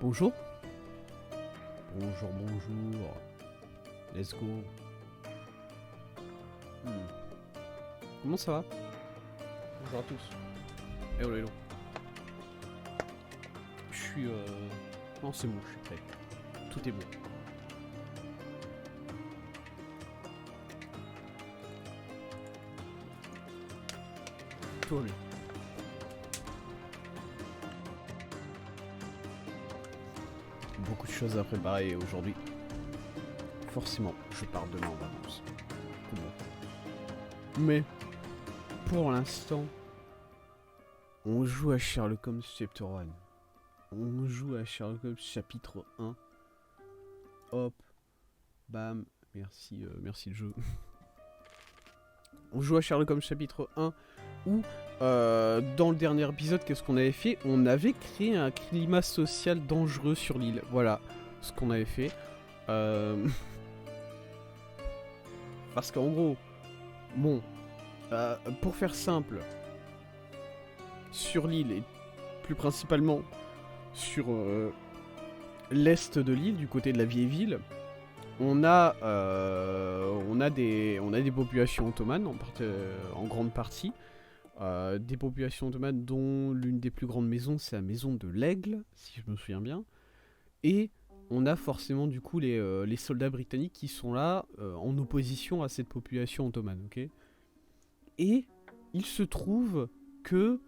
Bonjour. Bonjour, bonjour. Let's go. Comment ça va? Bonjour à tous. Hello, hello. Je suis Non, c'est bon, je suis prêt. Tout est bon. Tout va bien. Beaucoup de choses à préparer aujourd'hui. Forcément, je pars demain en vacances. Mais, pour l'instant, on joue à Sherlock Holmes Chapter 1. On joue à Sherlock Holmes chapitre 1. Hop. Bam. Merci, merci le jeu. On joue à Sherlock Holmes chapitre 1 où, dans le dernier épisode, qu'est-ce qu'on avait fait? On avait créé un climat social dangereux sur l'île. Voilà ce qu'on avait fait. Parce qu'en gros, bon, pour faire simple, sur l'île et plus principalement sur l'est de l'île, du côté de la vieille ville, on a des populations ottomanes en grande partie. Des populations ottomanes dont l'une des plus grandes maisons, c'est la maison de l'Aigle, si je me souviens bien. Et on a forcément du coup les soldats britanniques qui sont là en opposition à cette population ottomane, ok. Et il se trouve que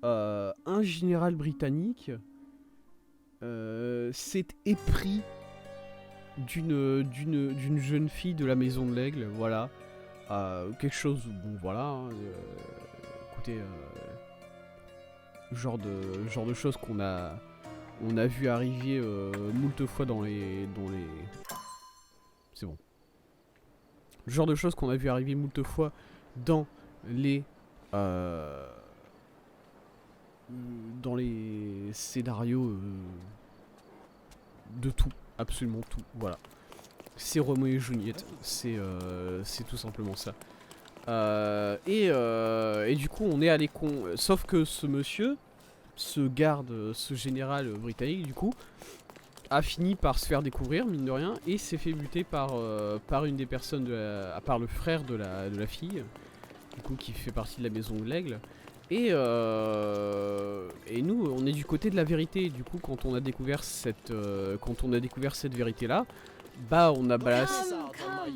un général britannique s'est épris d'une jeune fille de la maison de l'Aigle, voilà. Quelque chose, bon voilà, hein, écoutez, genre de choses qu'on a vu arriver moult fois dans les... C'est bon. Le genre de choses qu'on a vu arriver moult fois dans les scénarios de tout, absolument tout, voilà. C'est Roméo et Juliette, c'est tout simplement ça. Et du coup on est allé sauf que ce monsieur, ce général britannique du coup, a fini par se faire découvrir, mine de rien, et s'est fait buter par une des personnes, par le frère de la fille, du coup qui fait partie de la maison de l'Aigle. Et nous, on est du côté de la vérité. Du coup, quand on a découvert cette vérité là, bah on a balancé,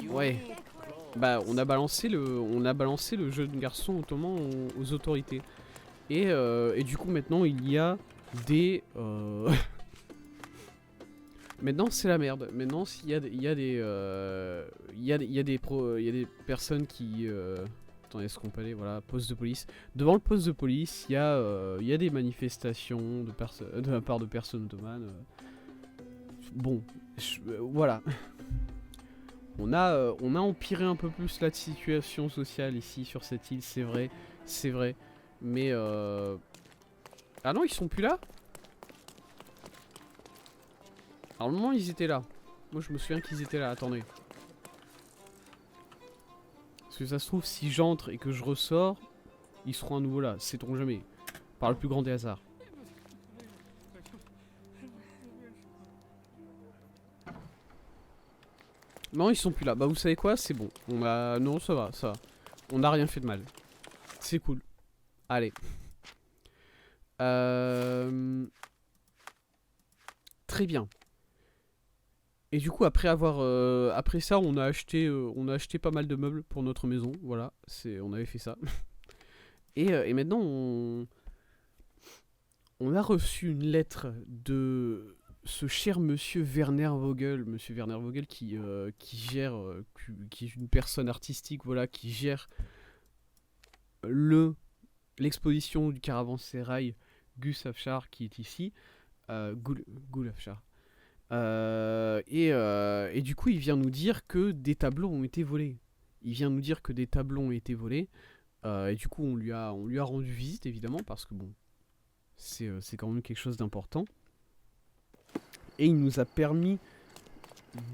on a balancé le jeune garçon ottoman aux autorités. Et du coup maintenant il y a des maintenant c'est la merde. Maintenant il y a des personnes qui attendez, est-ce qu'on peut aller, voilà, poste de police. Devant le poste de police, il y a des manifestations de la part de personnes ottomanes. Bon, voilà. On a empiré un peu plus la situation sociale ici sur cette île, c'est vrai. Mais ah non, ils sont plus là. Alors, au moment ils étaient là. Moi je me souviens qu'ils étaient là, attendez. Parce que ça se trouve, si j'entre et que je ressors, ils seront à nouveau là, sait-on jamais. Par le plus grand des hasards. Non, ils sont plus là. Bah vous savez quoi, c'est bon. Non, ça va. On n'a rien fait de mal. C'est cool. Allez. Très bien. Et du coup, après ça, on a acheté pas mal de meubles pour notre maison. Voilà, on avait fait ça. Et maintenant, on a reçu une lettre de ce cher monsieur Werner Vogel. Monsieur Werner Vogel qui gère, qui est une personne artistique, voilà, qui gère l'exposition du caravansérail Gus Afshar qui est ici. Gul Afshar. Et du coup, il vient nous dire que des tableaux ont été volés. Et du coup, on lui a rendu visite, évidemment, parce que bon, c'est quand même quelque chose d'important. Et il nous a permis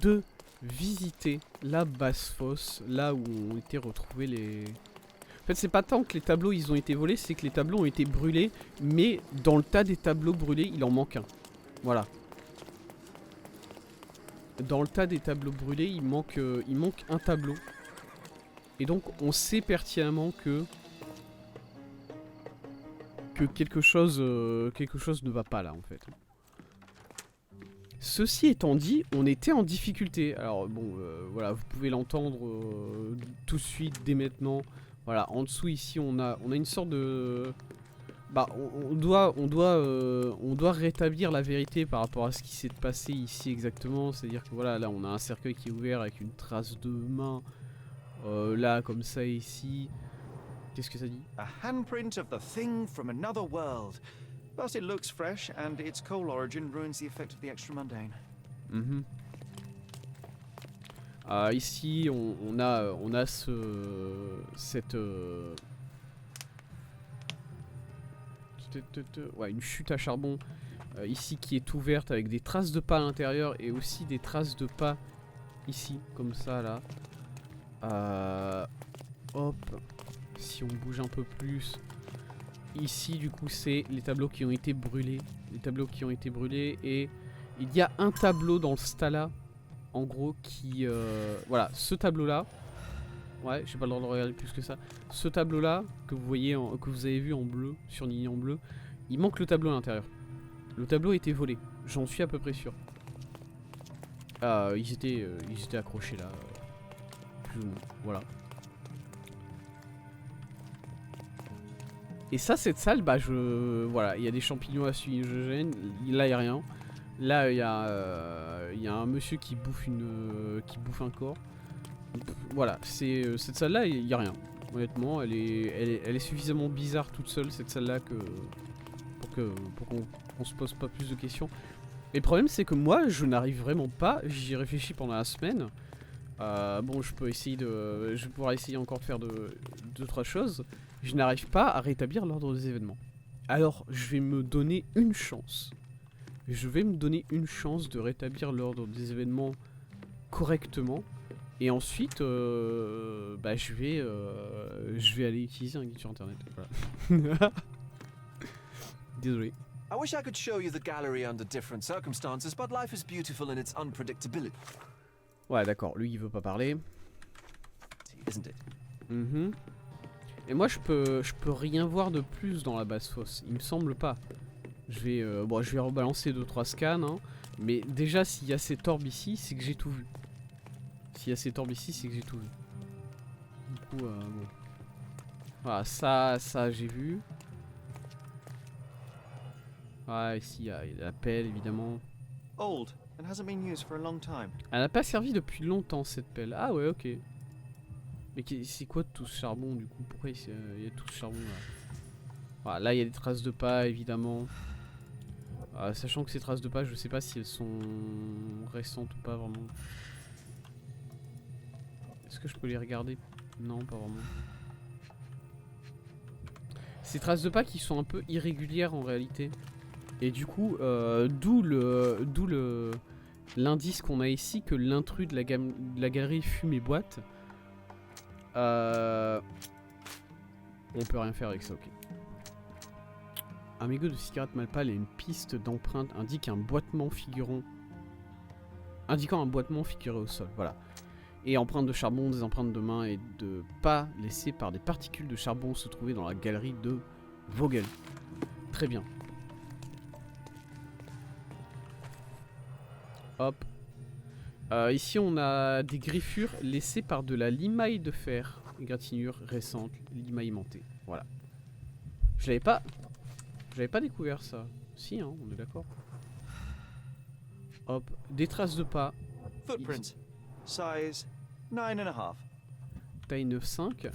de visiter la basse-fosse, là où ont été retrouvés les... En fait, c'est pas tant que les tableaux ils ont été volés, c'est que les tableaux ont été brûlés, mais dans le tas des tableaux brûlés, il en manque un. Voilà. dans le tas des tableaux brûlés, il manque un tableau. Et donc on sait pertinemment que quelque chose ne va pas là en fait. Ceci étant dit, on était en difficulté. Alors bon, voilà, vous pouvez l'entendre tout de suite, dès maintenant. Voilà, en dessous ici, on a une sorte de... Bah, on doit rétablir la vérité par rapport à ce qui s'est passé ici exactement. C'est-à-dire que voilà, là, on a un cercueil qui est ouvert avec une trace de main. Là, comme ça, ici. Qu'est-ce que ça dit? A handprint of the thing from another world. But it looks fresh, and its coal origin ruins the effect of the extra-mundane. Ici, on a cette... ouais, une chute à charbon ici qui est ouverte avec des traces de pas à l'intérieur et aussi des traces de pas ici, comme ça, là. Hop. Si on bouge un peu plus... Ici, du coup, c'est les tableaux qui ont été brûlés. Les tableaux qui ont été brûlés. Et il y a un tableau dans ce tas-là, en gros, qui... voilà, ce tableau-là. Ouais, j'ai pas le droit de regarder plus que ça. Ce tableau-là, que vous voyez, que vous avez vu en bleu, surligné en bleu, il manque le tableau à l'intérieur. Le tableau a été volé. J'en suis à peu près sûr. Ils étaient accrochés là. Plus ou moins. Voilà. Et ça, cette salle, bah voilà, il y a des champignons hallucinogènes, là il n'y a rien. Là il y a un monsieur qui bouffe un corps. Voilà, c'est cette salle là, il n'y a rien. Honnêtement, elle est suffisamment bizarre toute seule cette salle là pour qu'on se pose pas plus de questions. Et le problème c'est que moi je n'arrive vraiment pas, j'y réfléchis pendant la semaine. Bon, je vais pouvoir essayer encore de faire deux trois choses. Je n'arrive pas à rétablir l'ordre des événements. Alors, je vais me donner une chance. Je vais me donner une chance de rétablir l'ordre des événements correctement. Et ensuite, bah, je vais aller utiliser un guide sur internet. Voilà. Désolé. I wish I could show you the gallery under different circumstances, but life is beautiful in its unpredictability. Ouais, d'accord. Lui, il veut pas parler. Isn't it? Et moi, je peux rien voir de plus dans la basse fosse. Il me semble pas. Je vais rebalancer 2-3 scans. Hein, mais déjà, s'il y a cette orbe ici, c'est que j'ai tout vu. S'il y a cette orbe ici, c'est que j'ai tout vu. Du coup, bon. Voilà, ça j'ai vu. Ouais, ici, il y a la pelle, évidemment. Old and hasn't been used for a long time. Elle n'a pas servi depuis longtemps, cette pelle. Ah ouais, ok. Mais c'est quoi tout ce charbon du coup? Pourquoi il y a tout ce charbon là? Voilà, là il y a des traces de pas évidemment. Sachant que ces traces de pas, je sais pas si elles sont récentes ou pas vraiment. Est-ce que je peux les regarder? Non, pas vraiment. Ces traces de pas qui sont un peu irrégulières en réalité. Et du coup, d'où l'indice qu'on a ici que l'intrus de la galerie fume et boite. On peut rien faire avec ça, ok. Un mégot de cigarette mal pâle et une piste d'empreinte indiquant un boitement figuré au sol, voilà. Et empreintes de charbon, des empreintes de mains et de pas laissées par des particules de charbon se trouvaient dans la galerie de Vogel. Très bien. Hop. Ici on a des griffures laissées par de la limaille de fer. Égratignure récente, limaille mentée. Voilà. J'avais pas découvert ça. Si, hein, on est d'accord. Hop. Des traces de pas. Footprints. Size 9.5. Taille 9.5.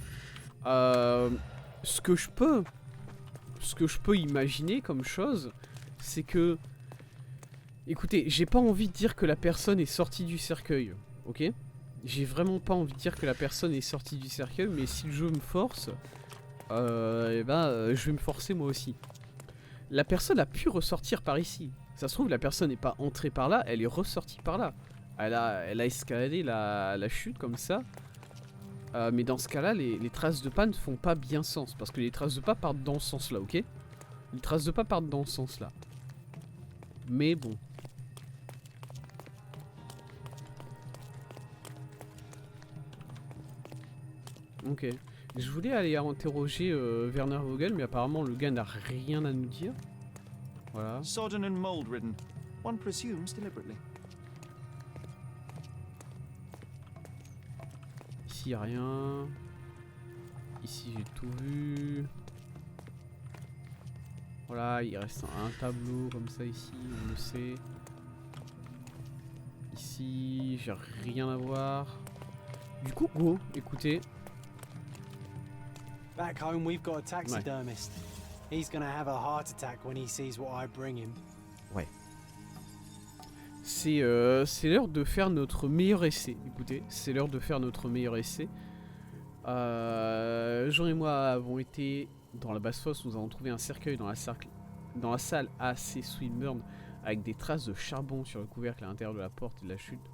Ce que je peux imaginer comme chose, c'est que... Écoutez, j'ai pas envie de dire que la personne est sortie du cercueil, ok? J'ai vraiment pas envie de dire que la personne est sortie du cercueil, mais si le jeu me force, je vais me forcer moi aussi. La personne a pu ressortir par ici. Ça se trouve, la personne n'est pas entrée par là, elle est ressortie par là. Elle a escaladé la chute comme ça. Mais dans ce cas-là, les traces de pas ne font pas bien sens. Parce que les traces de pas partent dans ce sens-là, ok? Les traces de pas partent dans ce sens-là. Mais bon. Ok. Je voulais aller interroger Werner Vogel, mais apparemment le gars n'a rien à nous dire. Voilà. Sodden and mold-ridden. One presumes deliberately. Ici, y a rien. Ici, j'ai tout vu. Voilà, il reste un tableau comme ça ici, on le sait. Ici, j'ai rien à voir. Du coup, go, écoutez. Back home, we've got a taxidermist. He's gonna have a heart attack when he sees what I bring him. C'est l'heure de faire notre meilleur essai. Écoutez, c'est l'heure de faire notre meilleur essai. Jean et moi avons été dans la basse fosse. Nous avons trouvé un cercueil dans la salle AC Swinburne avec des traces de charbon sur le couvercle à l'intérieur de la porte et de la chute.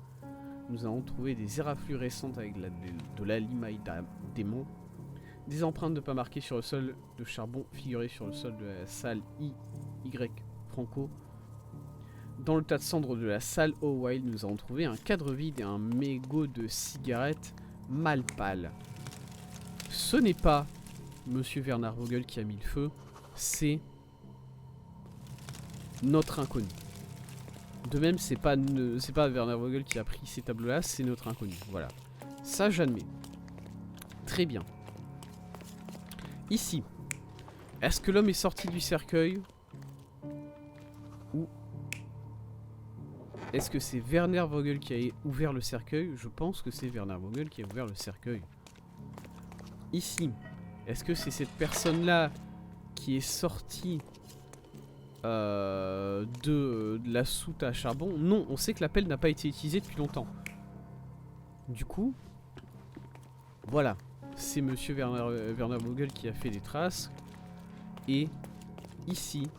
Nous avons trouvé des éraflures récentes avec de la limaille d'aimant. Des empreintes de pas marquées sur le sol de charbon figurées sur le sol de la salle Y Franco. Dans le tas de cendres de la salle O'Wild, nous avons trouvé un cadre vide et un mégot de cigarette mal pâle. Ce n'est pas Monsieur Werner Vogel qui a mis le feu, c'est notre inconnu. De même, c'est pas Werner Vogel qui a pris ces tableaux-là, c'est notre inconnu. Voilà. Ça, j'admets. Très bien. Ici, est-ce que l'homme est sorti du cercueil? Ou est-ce que c'est Werner Vogel qui a ouvert le cercueil? Je pense que c'est Werner Vogel qui a ouvert le cercueil. Ici, est-ce que c'est cette personne-là qui est sortie de la soute à charbon? Non, on sait que la pelle n'a pas été utilisée depuis longtemps. Du coup, voilà. C'est Monsieur Werner Vogel qui a fait des traces. Et ici,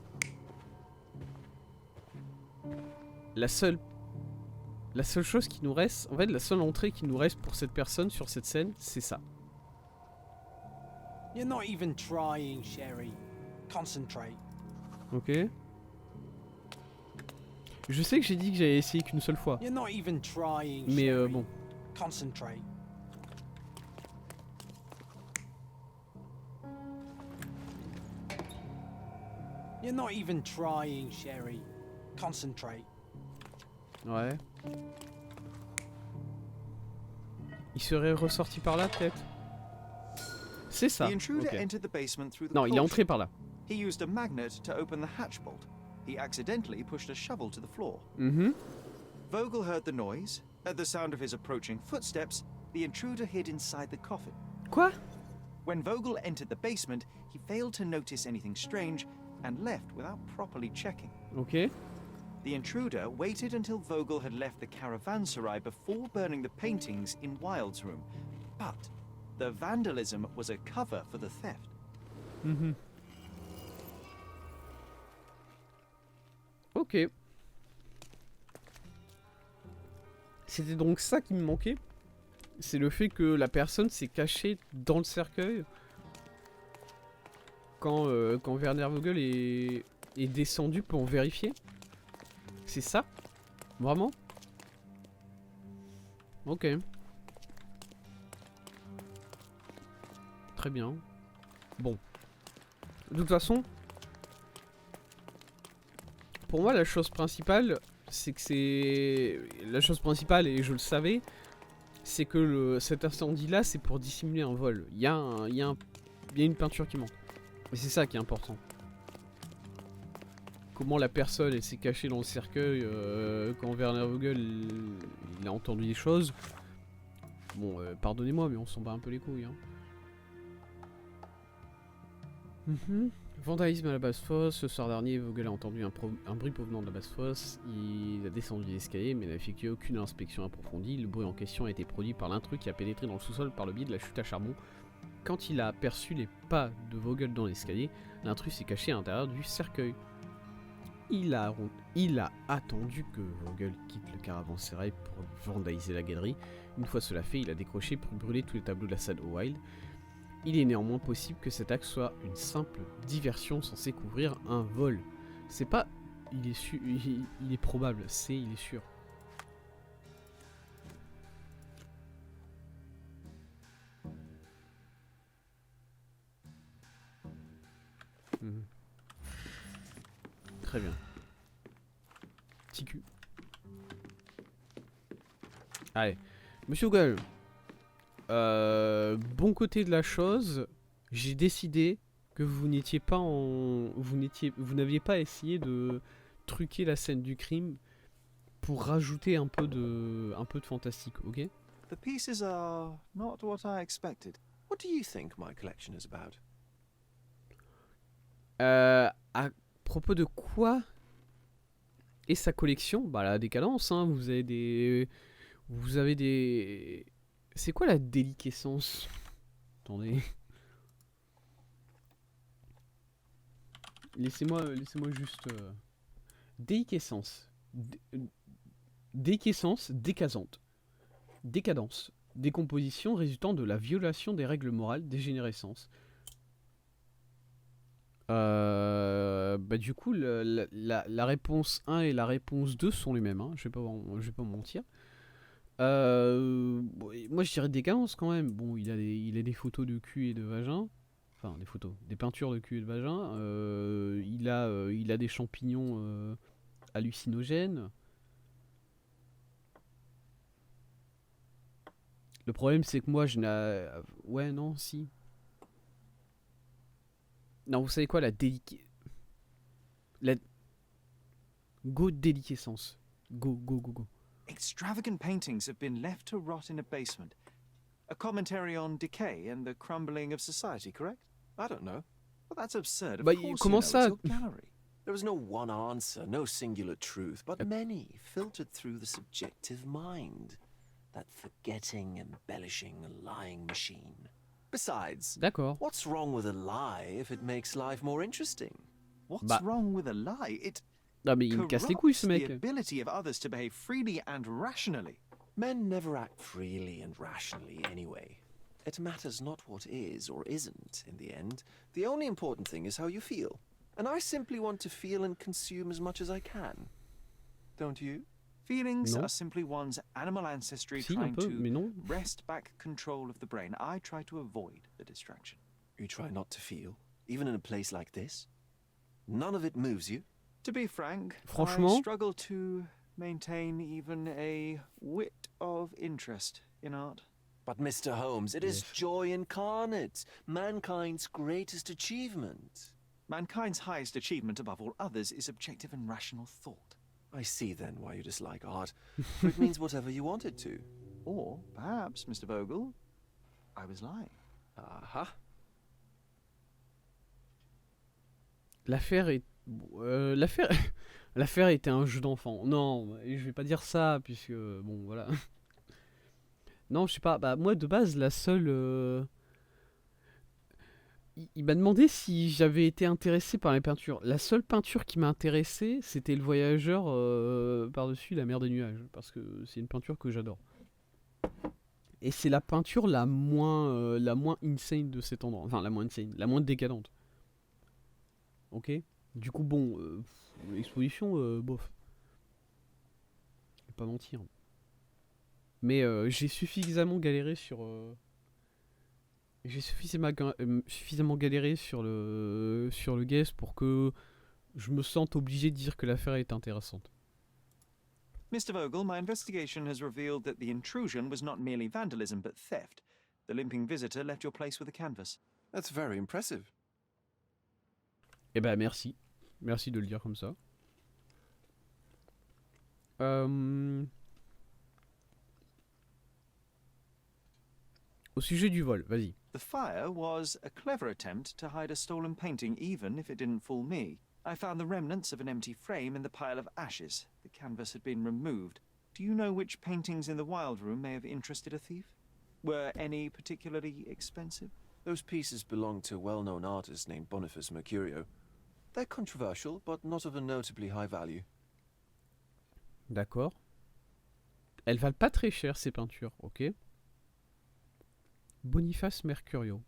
la seule chose qui nous reste, en fait, la seule entrée qui nous reste pour cette personne sur cette scène, c'est ça. You're not even trying, Sherry. Concentrate. Ok. Je sais que j'ai dit que j'avais essayé qu'une seule fois. You're not even trying, Mais Sherry. bon. Concentrate. You're not even trying, Sherry. Concentrate. Ouais. Il serait ressorti par là, peut-être? C'est ça. The intruder Ok. entered the basement through the Non, il est porch. entré par là. He used a magnet to open the hatch bolt. He accidentally pushed a shovel to the floor. Mhm. Vogel heard the noise. At the sound of his approaching footsteps, the intruder hid inside the coffin. Quoi? When Vogel entered the basement, he failed to notice anything strange and left without properly checking. Ok. The intruder waited until Vogel had left the caravanserai before burning the paintings in Wilde's room. But the vandalism was a cover for the theft. Mhm. Ok. C'était donc ça qui me manquait. C'est le fait que la personne s'est cachée dans le cercueil quand Werner Vogel est descendu pour vérifier. C'est ça? Vraiment? Ok. Très bien. Bon. De toute façon, pour moi, la chose principale, et je le savais, c'est que cet incendie-là, c'est pour dissimuler un vol. Il y a une peinture qui manque. Et c'est ça qui est important. Comment la personne elle s'est cachée dans le cercueil quand Werner Vogel il a entendu des choses. Bon, pardonnez-moi, mais on s'en bat un peu les couilles. Hein. Vandalisme à la basse fosse. Ce soir dernier, Vogel a entendu un bruit provenant de la basse fosse. Il a descendu l'escalier, mais n'a effectué aucune inspection approfondie. Le bruit en question a été produit par l'intrus qui a pénétré dans le sous-sol par le biais de la chute à charbon. Quand il a aperçu les pas de Vogel dans l'escalier, l'intrus s'est caché à l'intérieur du cercueil. Il a attendu que Vogel quitte le caravansérail pour vandaliser la galerie. Une fois cela fait, il a décroché pour brûler tous les tableaux de la salle O'Wild. Il est néanmoins possible que cet acte soit une simple diversion censée couvrir un vol. C'est pas il est probable, c'est il est sûr. Mhm. Très bien. Petit cul. Allez. Monsieur Google. Bon côté de la chose, j'ai décidé que vous n'étiez pas en... Vous n'aviez pas essayé de truquer la scène du crime pour rajouter un peu de fantastique, ok? The pieces are not what I expected. What do you think my collection is about? À propos de quoi est sa collection? Bah la décadence, hein, vous avez des... C'est quoi la déliquescence? Attendez. Laissez-moi juste... Déliquescence. Déliquescence décadente. Décadence. Décomposition résultant de la violation des règles morales, dégénérescence. Bah du coup, la réponse 1 et la réponse 2 sont les mêmes, hein. Je vais pas mentir. Moi je dirais décadence quand même. Bon, il a des photos de cul et de vagin. Enfin, des photos, des peintures de cul et de vagin. Il a des champignons hallucinogènes. Le problème c'est que moi je n'ai... Ouais, non, si. Non, vous savez quoi, la Go déliquescence. Go. Extravagant paintings have been left to rot in a basement. A commentary on decay and the crumbling of society, correct? I don't know. Well, that's absurd. Of Bah, course comment you know, ça? it's your gallery. There is no one answer, no singular truth, but many filtered through the subjective mind. That forgetting, embellishing, lying machine. Besides, D'accord. what's wrong with a lie if it makes life more interesting? What's Bah. wrong with a lie? It Non mais il me casse les couilles ce corrupts the mec. ability of others to behave freely and rationally. Men never act freely and rationally anyway. It matters not what is or isn't in the end. The only important thing is how you feel. And I simply want to feel and consume as much as I can. Don't you? Feelings Non. are simply one's animal ancestry Si, un trying peu, mais to non. wrest back control of the brain. I try to avoid the distraction. You try not to feel, even in a place like this? None of it moves you? To be frank, I Franchement? struggle to maintain even a whit of interest in art. But Mr. Holmes, it is Yes. joy incarnate, mankind's greatest achievement. Mankind's highest achievement above all others is objective and rational thought. I see then why you dislike art, for it means whatever you want it to. Or perhaps, Mr. Vogel, I was lying. Aha. L'affaire est... l'affaire... L'affaire était un jeu d'enfant. Non, je vais pas dire ça, puisque... Bon, voilà. Non, je sais pas. Bah, moi, de base, la seule... Il m'a demandé si j'avais été intéressé par les peintures. La seule peinture qui m'a intéressé, c'était le voyageur par-dessus la mer des nuages. Parce que c'est une peinture que j'adore. Et c'est la peinture la moins insane de cet endroit. Enfin, la moins insane, la moins décadente. Ok. Du coup, bon, l'exposition, bof. Je vais pas mentir. Mais j'ai suffisamment galéré sur... J'ai suffisamment galéré sur le guess pour que je me sente obligé de dire que l'affaire est intéressante. Mr. Vogel, my investigation has revealed that the intrusion was not merely vandalism but theft. The limping visitor left your place with a canvas. That's very impressive. Eh ben merci. Merci de le dire comme ça. Au sujet du vol, vas-y. The fire was a clever attempt to hide a stolen painting, even if it didn't fool me. I found the remnants of an empty frame in the pile of ashes. The canvas had been removed. Do you know which paintings in the Wild Room may have interested a thief? Were any particularly expensive? Those pieces belong to a well-known artist named Boniface Mercurio. They're controversial, but not of a notably high value. D'accord. Elles valent pas très cher ces peintures, ok. Boniface Mercurio.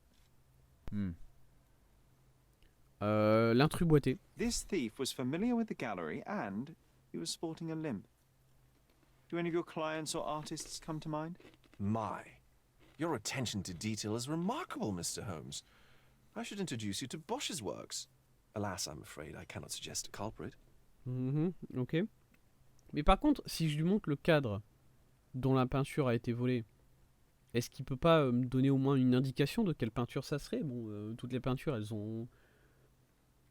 L'intrus boité. This thief was familiar with the gallery and he was sporting a limp. Do any of your clients or artists come to mind? My, your attention to detail is remarkable, Mr. Holmes. I should introduce you to Bosch's works. Alas, I'm afraid I cannot suggest a culprit. Ok. Mais par contre, si je lui montre le cadre dont la peinture a été volée, est-ce qu'il peut pas me donner au moins une indication de quelle peinture ça serait? Bon, toutes les peintures, elles ont...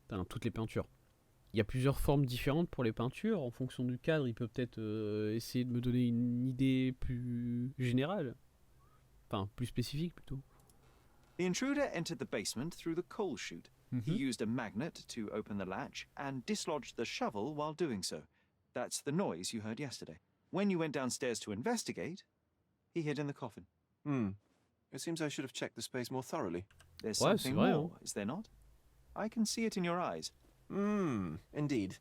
Enfin, toutes les peintures. Il y a plusieurs formes différentes pour les peintures. En fonction du cadre, il peut peut-être essayer de me donner une idée plus générale. Enfin, plus spécifique plutôt. The intruder entered the basement through the coal chute. He used a magnet to open the latch and dislodged the shovel while doing so. That's the noise you heard yesterday. When you went downstairs to investigate, he hid in the coffin. It seems I should have checked the space more thoroughly. There's Ouais, something c'est vrai, more, is there not? I can see it in your eyes. Indeed.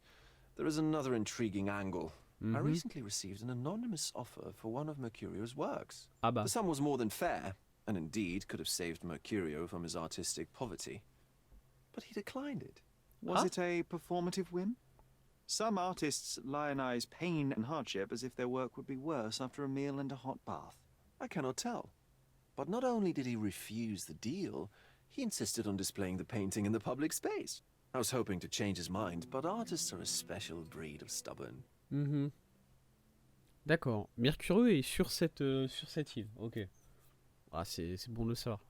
There is another intriguing angle. I recently received an anonymous offer for one of Mercurio's works. Ah bah. The sum was more than fair, and indeed could have saved Mercurio from his artistic poverty. But he declined it. Was it a performative whim? Some artists lionize pain and hardship as if their work would be worse after a meal and a hot bath. I cannot tell. But not only did he refuse the deal, he insisted on displaying the painting in the public space. I was hoping to change his mind, but artists are a special breed of stubborn. D'accord. Mercurieux est sur cette île. Ok. Ah, c'est bon de le savoir.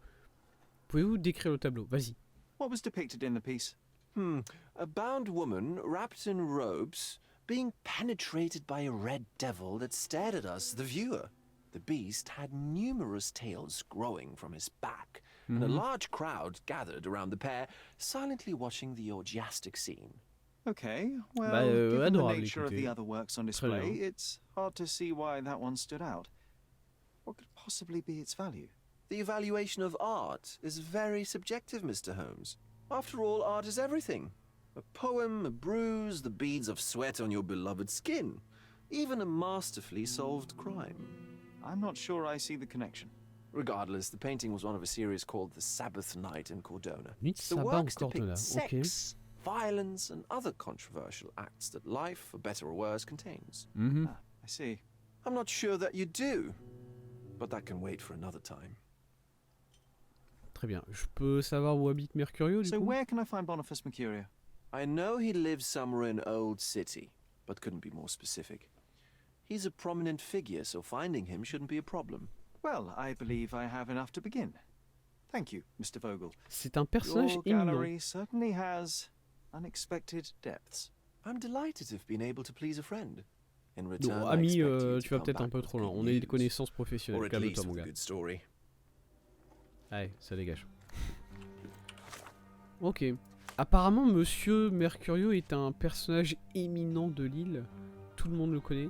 Pouvez-vous décrire le tableau? Vas-y. What was depicted in the piece? A bound woman wrapped in robes being penetrated by a red devil that stared at us, the viewer. The beast had numerous tails growing from his back, and a large crowd gathered around the pair, silently watching the orgiastic scene. Okay, well, Bah, given the adorable, nature of écoutez. the other works on Très display, bien. it's hard to see why that one stood out. What could possibly be its value? The evaluation of art is very subjective, Mr. Holmes. After all, art is everything. A poem, a bruise, the beads of sweat on your beloved skin. Even a masterfully solved crime. I'm not sure I see the connection. Regardless, the painting was one of a series called The Sabbath Night in Cordona. Nuit de The sabbat works en Cordona. depict Ok. sex, violence, and other controversial acts that life, for better or worse, contains. I see. I'm not sure that you do, but that can wait for another time. Très bien. Je peux savoir où habite Mercurio du So coup? where can I find Boniface Mercurio? I know he lives somewhere in Old City, but couldn't be more specific. He's a prominent figure, so finding him shouldn't be a problem. Well, I believe I have enough to begin. Thank you, Mr. Vogel. C'est un personnage Your éminent. gallery certainly has unexpected depths. I'm delighted to have been able to please a friend. In return, Non, I ami, expect you to tu vas come peut-être un back peu with trop loin. good On est des news. connaissances Or professionnelles. at Calme-toi, least mon with a gars. good story. Allez, ça dégage. Ok. Apparemment, Monsieur Mercurio est un personnage éminent de l'île. Tout le monde le connaît.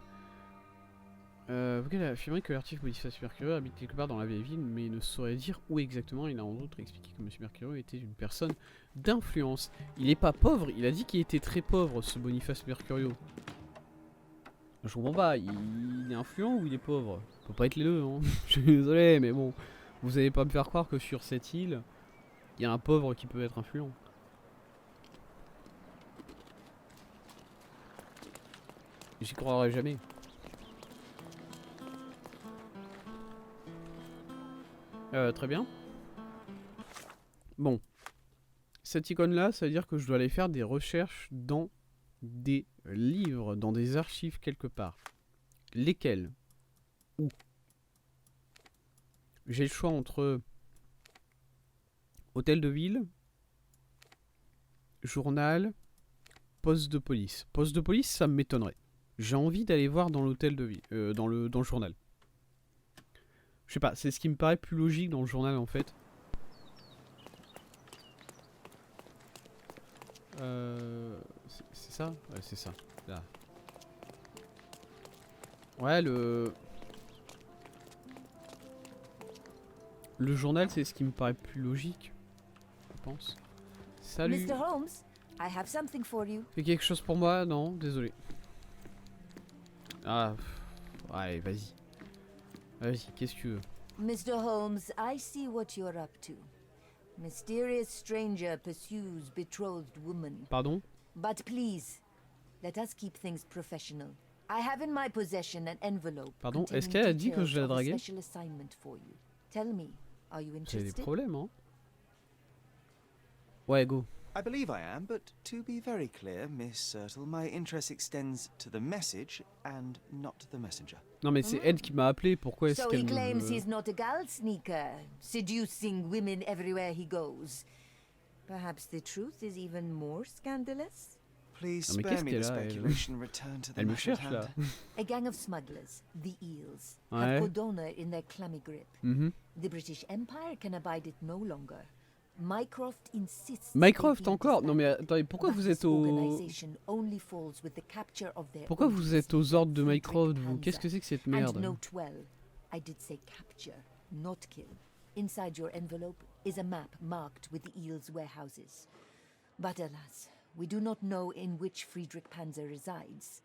Vogel a affirmé que l'artiste Boniface Mercurio habite quelque part dans la vieille ville, mais il ne saurait dire où exactement. Il a en outre expliqué que Monsieur Mercurio était une personne d'influence. Il est pas pauvre, il a dit qu'il était très pauvre, ce Boniface Mercurio. Je comprends pas, il est influent ou il est pauvre? Il peut pas être les deux, hein. Je suis désolé, mais bon. Vous allez pas me faire croire que sur cette île, il y a un pauvre qui peut être influent. J'y croirais jamais. Très bien. Bon. Cette icône-là, ça veut dire que je dois aller faire des recherches dans des livres, dans des archives quelque part. Lesquels? Où? J'ai le choix entre hôtel de ville, journal, poste de police. Poste de police, ça m'étonnerait. J'ai envie d'aller voir dans l'hôtel de ville, dans le journal. Je sais pas, c'est ce qui me paraît plus logique dans le journal en fait. C'est ça? Ouais, c'est ça. Là. Ouais, le journal, c'est ce qui me paraît plus logique, je pense. Salut. Mr. Holmes, I have something for you. Fais quelque chose pour moi? Non, désolé. Ah, pff, ouais, vas-y. Vas-y, qu'est-ce que tu veux? Mr. Holmes, I see what you're up to. Mysterious stranger pursues betrothed woman. Pardon? But please, let us keep things professional. I have in my possession an envelope. Pardon, est-ce containing qu'elle a dit que details je la of a draguais? special assignment for you. Tell me, are you J'ai des interested? problèmes, hein? Ouais, go. I believe I am, but to be very clear, Miss Sertle, my interest extends to the message and not the messenger. Non mais c'est elle qui m'a appelé, pourquoi est-ce So qu'elle he claims me... he's not a gal sneaker, seducing women everywhere he goes. Perhaps the truth is even more scandalous? Please Ah, mais spare qu'est-ce me the qu'elle a, elle speculation. Return to the Elle me matter at cherche là. hand. A gang of smugglers, the Eels, Ouais. have Codona in their clammy grip. Mhm. The British Empire can abide it no longer. Mycroft insists. Mycroft they be encore? Non mais disbanded, attendez, pourquoi but vous his êtes au... organization only falls with the capture of their Pourquoi own vous êtes aux ordres de Mycroft, vous? Qu'est-ce que c'est que cette And merde? note well, I did say capture, not kill. Inside your envelope is a map marked with the Eel's warehouses. But alas, we do not know in which Friedrich Panzer resides.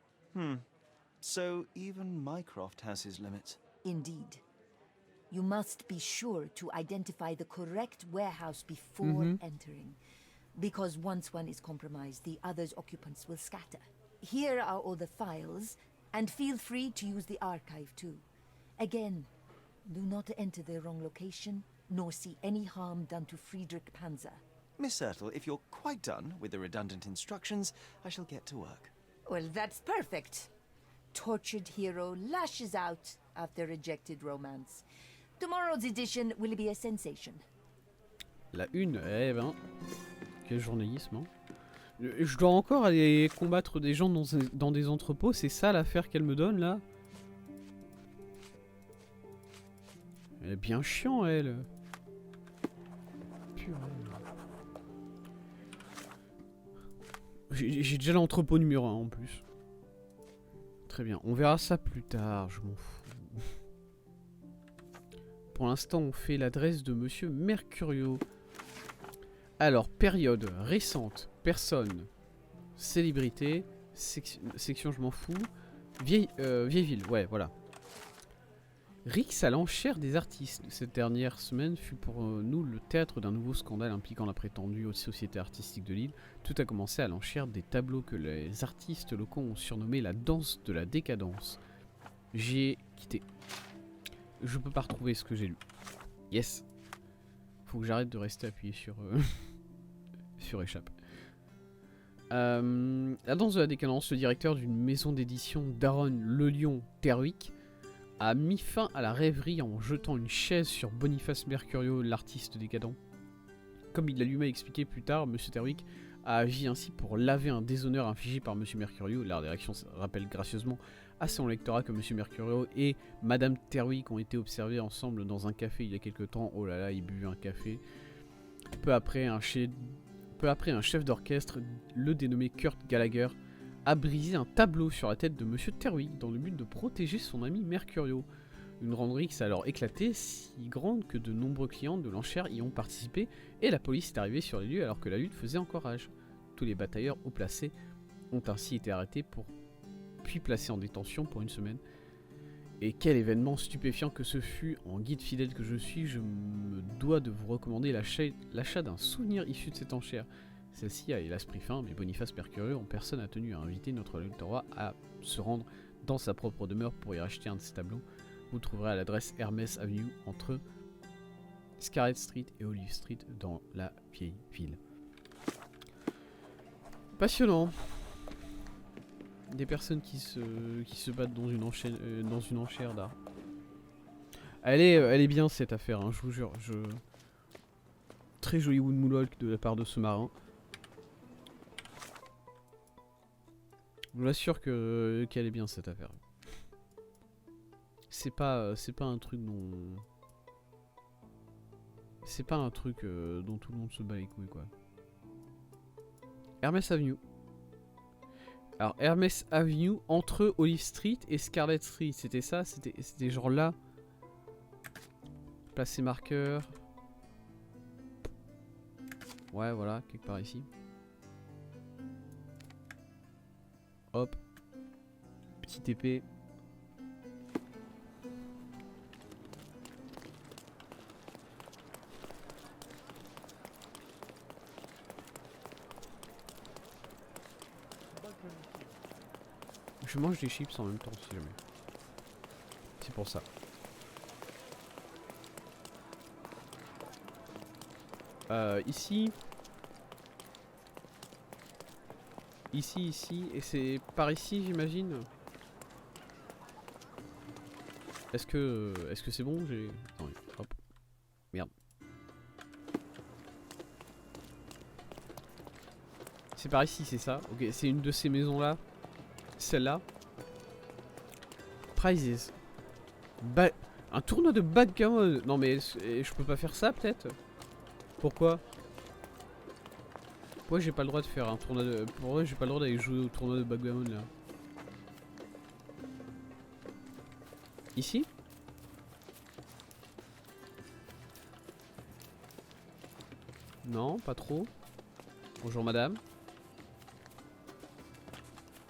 So even Mycroft has his limits. Indeed. You must be sure to identify the correct warehouse before entering. Because once one is compromised, the other's occupants will scatter. Here are all the files, and feel free to use the archive too. Again, do not enter the wrong location, nor see any harm done to Friedrich Panzer. Miss Sertle, if you're quite done with the redundant instructions, I shall get to work. Well, that's perfect. Tortured hero lashes out after rejected romance. Tomorrow's edition will be a sensation. La une, eh ben... Quel journalisme, hein. Je dois encore aller combattre des gens dans des entrepôts, c'est ça l'affaire qu'elle me donne là? Elle est bien chiant elle. Purée. J'ai déjà l'entrepôt numéro 1 en plus. Très bien, on verra ça plus tard, je m'en fous. Pour l'instant, on fait l'adresse de Monsieur Mercurio. Alors, période récente, personne, célébrité, section je m'en fous, vieille ville, ouais, voilà. Rix à l'enchère des artistes. Cette dernière semaine fut pour nous le théâtre d'un nouveau scandale impliquant la prétendue société artistique de Lille. Tout a commencé à l'enchère des tableaux que les artistes locaux ont surnommé la danse de la décadence. J'ai quitté. Je peux pas retrouver ce que j'ai lu. Yes. Faut que j'arrête de rester appuyé sur sur échappe. La danse de la décadence, le directeur d'une maison d'édition d'Aaron Le Lion Terwick a mis fin à la rêverie en jetant une chaise sur Boniface Mercurio, l'artiste décadent. Comme il l'a lui-même expliqué plus tard, M. Terwick a agi ainsi pour laver un déshonneur infligé par M. Mercurio. La réaction rappelle gracieusement à son lectorat que M. Mercurio et Madame Terwick ont été observés ensemble dans un café il y a quelque temps. Oh là là, ils buvaient un café. Peu après, un chef d'orchestre, le dénommé Kurt Gallagher, a brisé un tableau sur la tête de M. Terwick dans le but de protéger son ami Mercurio. Une renderie qui s'est alors éclatée, si grande que de nombreux clients de l'enchère y ont participé et la police est arrivée sur les lieux alors que la lutte faisait encore rage. Tous les batailleurs haut placés ont ainsi été arrêtés puis placés en détention pour une semaine. Et quel événement stupéfiant que ce fut. En guide fidèle que je suis, je me dois de vous recommander l'achat d'un souvenir issu de cette enchère. Celle-ci a hélas pris fin, mais Boniface Mercurio en personne a tenu à inviter notre lectorat à se rendre dans sa propre demeure pour y racheter un de ses tableaux. Vous trouverez à l'adresse Hermès Avenue entre Scarlet Street et Olive Street dans la vieille ville. Passionnant. Des personnes qui se battent dans une enchère d'art. Elle est bien cette affaire, hein, je vous jure. Très joli wood moonwalk de la part de ce marin. Je vous assure qu'elle est bien cette affaire. C'est pas un truc dont... C'est pas un truc dont tout le monde se bat les couilles, quoi. Hermès Avenue. Alors, Hermès Avenue, entre Olive Street et Scarlet Street, c'était ça? C'était genre là. Placer marqueur. Ouais, voilà, quelque part ici. Hop. Petit épée. Je mange des chips en même temps si jamais. C'est pour ça. Ici. ici, et c'est par ici, j'imagine. Est-ce que c'est bon? J'ai... Attends, hop. Merde. C'est par ici, c'est ça? Ok, c'est une de ces maisons-là. Celle-là. Prizes. Un tournoi de backgammon. Non mais je peux pas faire ça peut-être? Pourquoi? Pourquoi j'ai pas le droit de faire un tournoi de... Pourquoi j'ai pas le droit d'aller jouer au tournoi de backgammon là? Ici? Non, pas trop. Bonjour madame.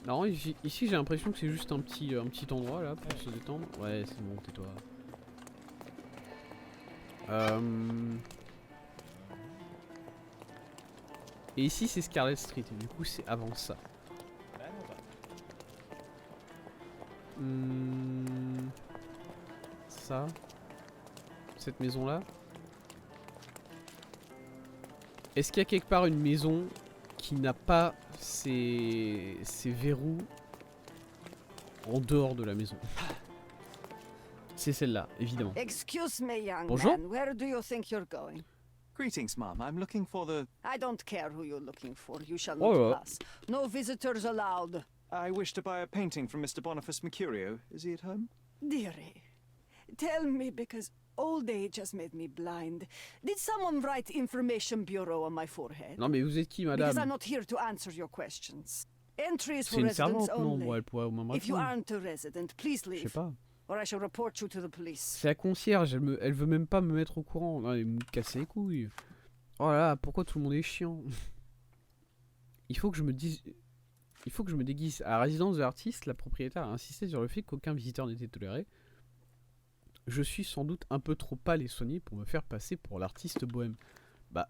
Non, ici j'ai l'impression que c'est juste un petit endroit là pour se détendre. Ouais, c'est bon, tais-toi. Et ici c'est Scarlet Street, du coup c'est avant ça. Ça. Cette maison là. Est-ce qu'il y a quelque part une maison qui n'a pas ses verrous en dehors de la maison? C'est celle-là, évidemment. Excuse me, young Bonjour. man. Where do you think you're going? Greetings, ma'am. I'm looking for the... I don't care who you're looking for. You shall Oh, not yeah. pass. No visitors allowed. I wish to buy a painting from Mr. Boniface Mercurio. Is he at home? Dearie, tell me, because old age has made me blind. Did someone write Information Bureau on my forehead? Non mais vous êtes qui Because I'm madame? not here to answer your questions. Entry is C'est for une residents servante, non? only. Bon, elle pourrait au moins me If you répondre. aren't a resident, please Je sais leave, pas. or I shall report you to the police. C'est la concierge, elle veut même pas me mettre au courant. Non, elle me casse les couilles. Oh là là, pourquoi tout le monde est chiant? Il faut que je me déguise. À la résidence de l'artiste, la propriétaire a insisté sur le fait qu'aucun visiteur n'était toléré. Je suis sans doute un peu trop pâle et soigné pour me faire passer pour l'artiste bohème. Bah.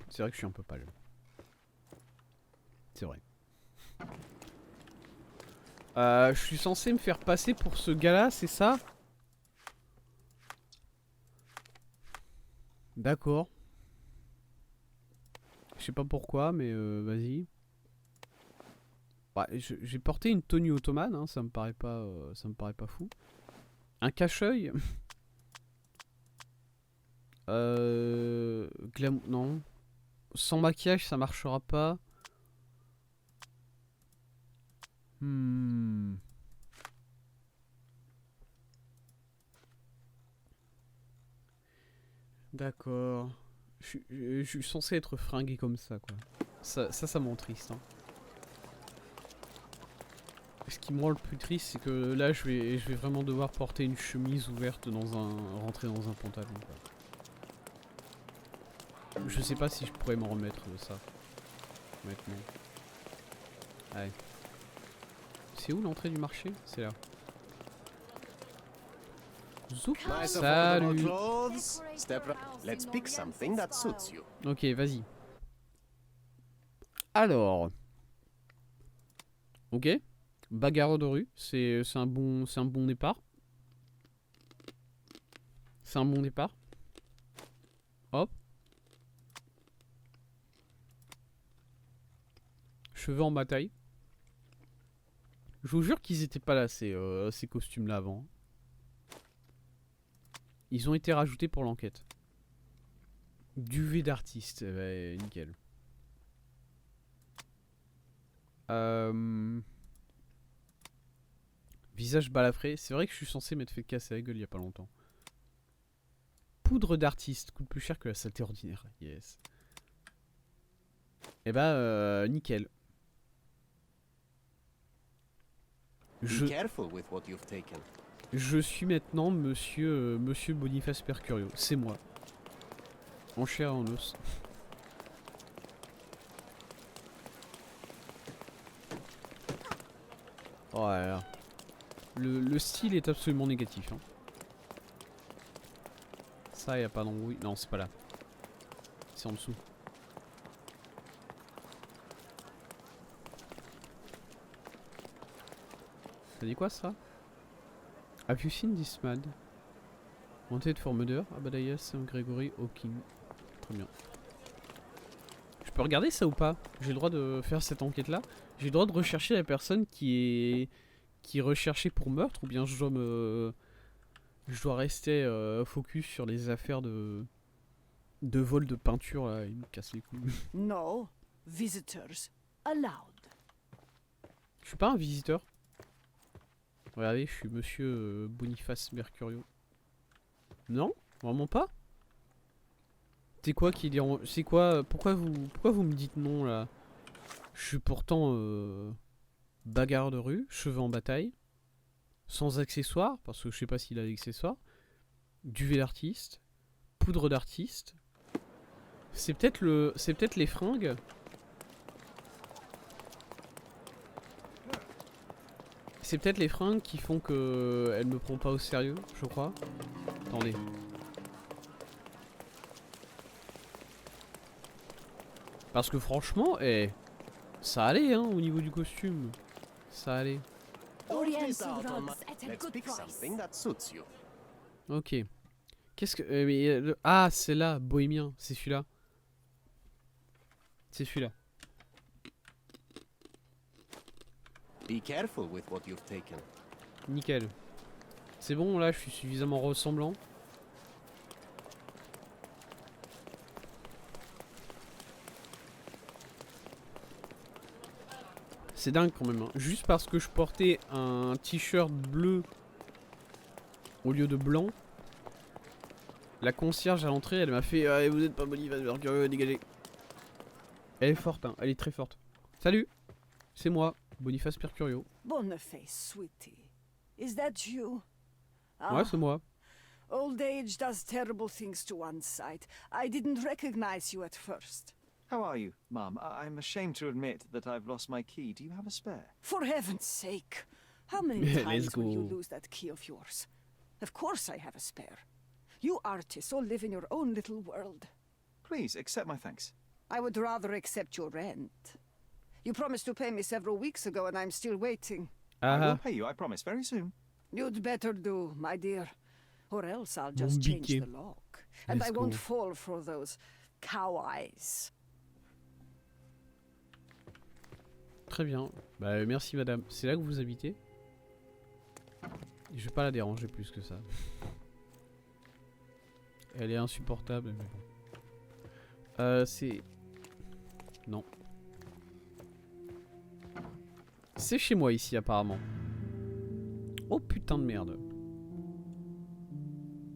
C'est vrai que je suis un peu pâle. C'est vrai. Je suis censé me faire passer pour ce gars-là, c'est ça? D'accord. Je sais pas pourquoi, mais vas-y. Ouais, j'ai porté une tenue ottomane, hein, ça me paraît pas fou. Un cache-œil. Non. Sans maquillage, ça marchera pas. D'accord. Je suis censé être fringué comme ça, quoi. Ça me rend triste. Hein. Ce qui me rend le plus triste, c'est que là, je vais vraiment devoir porter une chemise ouverte rentrer dans un pantalon, quoi. Je sais pas si je pourrais m'en remettre de ça. Maintenant. Allez. C'est où l'entrée du marché? C'est là. Zoup. Salut. Clothes. Step right. Let's pick something that suits you. Ok, vas-y. Alors. Ok. Bagarre de rue. C'est un bon départ. C'est un bon départ. Hop. Cheveux en bataille. Je vous jure qu'ils étaient pas là, ces costumes-là avant. Ils ont été rajoutés pour l'enquête. Duvet d'artiste, nickel. Visage balafré. C'est vrai que je suis censé m'être fait casser la gueule il y a pas longtemps. Poudre d'artiste. Coûte plus cher que la saleté ordinaire. Yes. Et bah, nickel. Be careful with what you've taken. Je suis maintenant monsieur Boniface Mercurio. C'est moi. En chair et en os. Oh là là. Le style est absolument négatif. Hein. Ça, y a pas d'embrouille. Non, c'est pas là. C'est en dessous. Ça dit quoi ça? Have you seen this man? Wanted for murder? Abadaya Saint Gregory Hawking. Très bien. Je peux regarder ça ou pas? J'ai le droit de faire cette enquête-là? J'ai le droit de rechercher la personne qui est recherchée pour meurtre? Ou bien je dois rester focus sur les affaires de vol de peinture là, il me casse les couilles. No visitors allowed. Je suis pas un visiteur. Regardez, je suis monsieur Boniface Mercurio. Non? Vraiment pas? C'est quoi qui dit c'est quoi pourquoi vous me dites non là? Je suis pourtant bagarre de rue, cheveux en bataille, sans accessoires parce que je sais pas s'il a d'accessoires, duvet d'artiste, poudre d'artiste. C'est peut-être les fringues. C'est peut-être les fringues qui font que elle me prend pas au sérieux, je crois. Attendez. Parce que franchement, ça allait hein, au niveau du costume. Ça allait. Oriental rugs at a Let's good pick price. something that suits you. Ok. Qu'est-ce que... ah, c'est là, bohémien. C'est celui-là. C'est celui-là. Be careful with what you've taken. Nickel. C'est bon, là, je suis suffisamment ressemblant. C'est dingue quand même. Hein. Juste parce que je portais un t-shirt bleu au lieu de blanc, la concierge à l'entrée, elle m'a fait ah, vous êtes pas Boniface Mercurio, dégagez. Elle est forte, hein. Elle est très forte. Salut, c'est moi, Boniface Mercurio. Boniface, sweetie. Is that you? Ouais, c'est moi. Old age does terrible things to one's sight. I didn't recognize you at first. How are you, Mum? I'm ashamed to admit that I've lost my key. Do you have a spare? For heaven's sake. How many Let's times will you go. lose that key of yours? Of course I have a spare. You artists all live in your own little world. Please, accept my thanks. I would rather accept your rent. You promised to pay me several weeks ago and I'm still waiting. I will Ah, pay you, I promise, very soon. You'd better do, my dear. Or else I'll just Mon change biquet. the lock. And Let's I won't go. fall for those cow eyes. très bien. Bah merci madame. C'est là que vous habitez? Je vais pas la déranger plus que ça. Elle est insupportable, mais bon. C'est... Non. C'est chez moi ici apparemment. Oh putain de merde.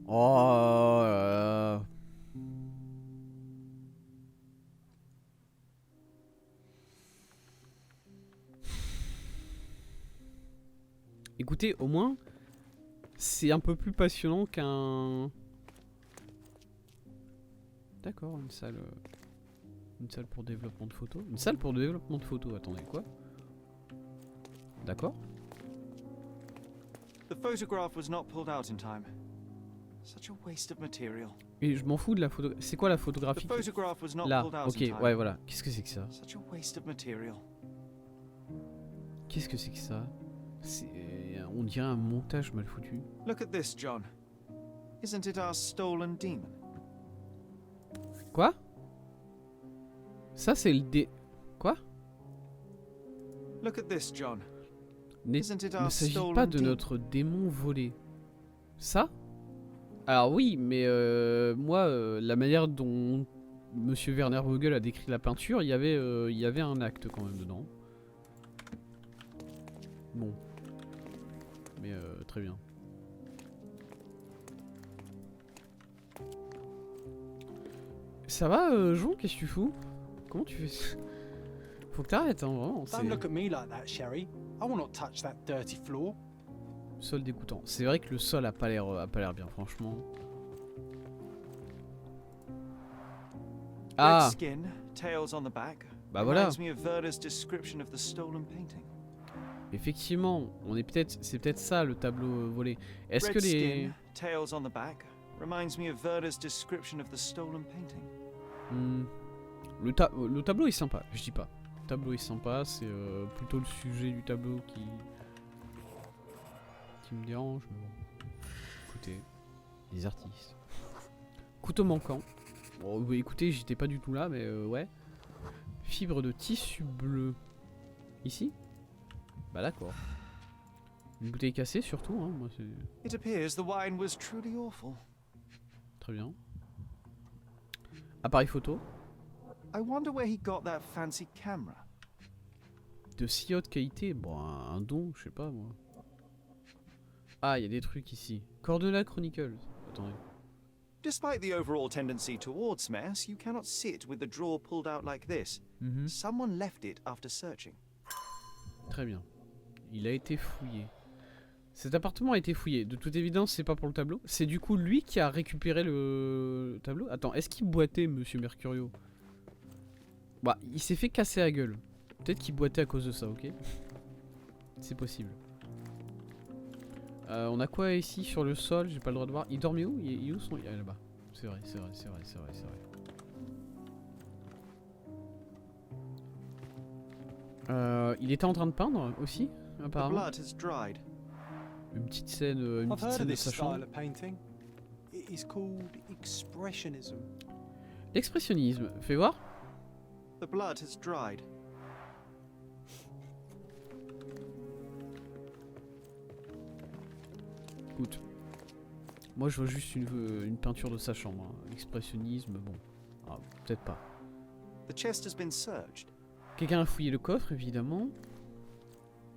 Oh là là. Écoutez, au moins, c'est un peu plus passionnant qu'un... D'accord, une salle pour développement de photos. Une salle pour développement de photos, attendez, quoi? D'accord. The photograph was not pulled out in time. Such a waste of material. Et je m'en fous de la photo... C'est quoi la The photographie? photograph was not Là, pulled out ok, in time. ouais, voilà. Qu'est-ce que c'est que ça? Such a waste of material. Qu'est-ce que c'est que ça? On dirait un montage mal foutu. Look at this, John. Isn't it our stolen demon? Quoi? Ça, c'est le dé... Quoi? Look at this, John. Ne Isn't it our s'agit stolen pas de demon? notre démon volé. Ça? Alors oui, mais moi, la manière dont Monsieur Werner Vogel a décrit la peinture, il y avait un acte quand même dedans. Bon. Mais très bien. Ça va, Jean? Qu'est-ce que tu fous? Comment tu fais? Faut que t'arrêtes, hein, vraiment. Don't look at me like that, Sherry. I will not touch that dirty floor. Sol dégoûtant. C'est vrai que le sol a pas l'air bien, franchement. Ah, Red skin, tails on the back. bah voilà. Reminds me of Werder's description of the stolen painting. Effectivement, c'est peut-être ça le tableau volé. Est-ce Red que les... skin, tails on the back. Reminds me of Werder's description of the stolen painting. Le tableau est sympa, je dis pas. Le tableau est sympa, c'est plutôt le sujet du tableau qui me dérange. Mais bon. Écoutez, les artistes. Couteau manquant. Bon, écoutez, j'étais pas du tout là, mais ouais. Fibre de tissu bleu. Ici? Bah d'accord. Une bouteille cassée surtout, hein. Moi c'est... It appears the wine was truly awful. Très bien. Appareil photo. I wonder where he got that fancy camera. De si haute qualité. Bon, un don, je sais pas moi. Ah, il y a des trucs ici. Cordula Chronicles. Attendez. Despite the overall tendency towards mess, you cannot sit with the drawer pulled out like this. Someone left it after searching. Très bien. Il a été fouillé. Cet appartement a été fouillé. De toute évidence, c'est pas pour le tableau. C'est du coup lui qui a récupéré le tableau. Attends, est-ce qu'il boitait, Monsieur Mercurio? Bah, il s'est fait casser la gueule. Peut-être qu'il boitait à cause de ça, ok? C'est possible. On a quoi ici sur le sol? J'ai pas le droit de voir. Il dormait où? Il est où son... Il est là-bas. C'est vrai, c'est vrai, c'est vrai, c'est vrai, c'est vrai. Il était en train de peindre aussi, The apparemment. blood has dried. Une petite scène I've heard of de this sa chambre. style of painting. It is called expressionism. L'expressionnisme. Fais voir. The blood has dried. Écoute. Moi je veux juste une peinture de sa chambre. Hein. L'expressionnisme, bon. Ah, peut-être pas. The chest has been searched. Quelqu'un a fouillé le coffre, évidemment.